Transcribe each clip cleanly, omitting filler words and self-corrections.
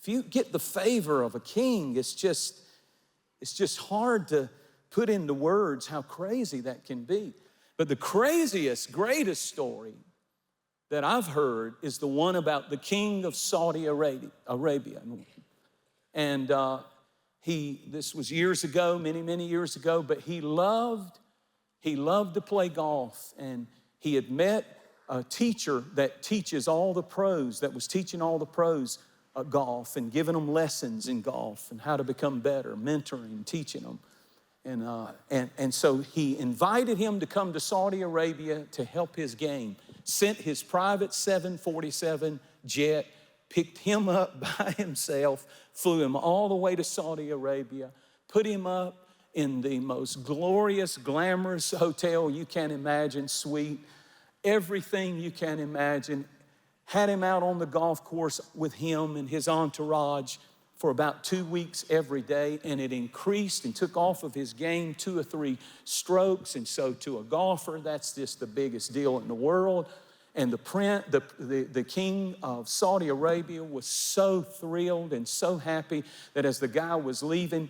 if you get the favor of a king, it's just hard to put into words how crazy that can be. But the craziest, greatest story that I've heard is the one about the king of Saudi Arabia. And this was years ago, many, many years ago, but he loved to play golf. And he had met a teacher that teaches all the pros, that was teaching all the pros golf and giving them lessons in golf and how to become better, mentoring, teaching them. And so he invited him to come to Saudi Arabia to help his game. Sent his private 747 jet, picked him up by himself, flew him all the way to Saudi Arabia, put him up in the most glorious, glamorous hotel you can imagine, suite, everything you can imagine, had him out on the golf course with him and his entourage for about 2 weeks every day, and it increased and took off of his game 2 or 3 strokes. And so to a golfer, that's just the biggest deal in the world. And the king of Saudi Arabia was so thrilled and so happy that as the guy was leaving,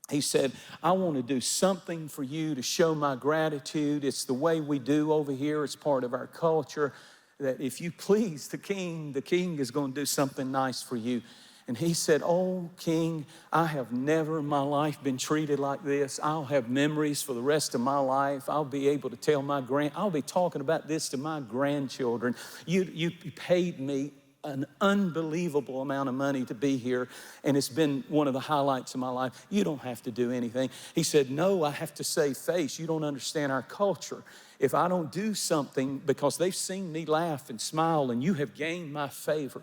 he said, I want to do something for you to show my gratitude. It's the way we do over here. It's part of our culture that if you please the king is going to do something nice for you. And he said, oh, king, I have never in my life been treated like this. I'll have memories for the rest of my life. I'll be able to tell I'll be talking about this to my grandchildren. You paid me an unbelievable amount of money to be here, and it's been one of the highlights of my life. You don't have to do anything. He said, no, I have to save face. You don't understand our culture. If I don't do something, because they've seen me laugh and smile, and you have gained my favor.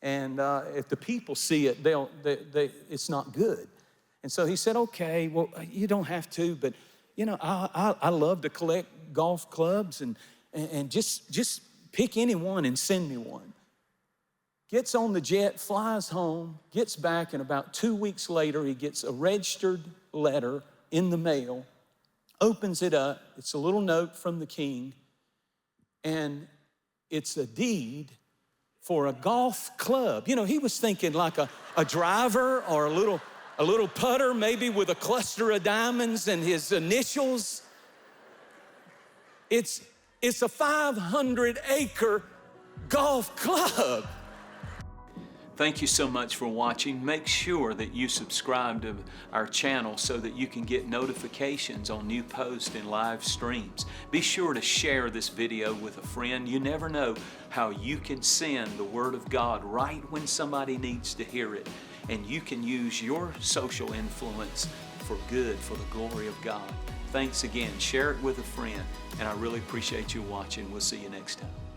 And if the people see it, it's not good. And so he said, okay, well, you don't have to, but you know, I love to collect golf clubs and just pick any one and send me one. Gets on the jet, flies home, gets back, and about 2 weeks later, he gets a registered letter in the mail, opens it up. It's a little note from the king, and it's a deed for a golf club. You know, he was thinking like a driver or a little putter, maybe with a cluster of diamonds and his initials. It's a 500-acre golf club. Thank you so much for watching. Make sure that you subscribe to our channel so that you can get notifications on new posts and live streams. Be sure to share this video with a friend. You never know how you can send the Word of God right when somebody needs to hear it. And you can use your social influence for good, for the glory of God. Thanks again. Share it with a friend. And I really appreciate you watching. We'll see you next time.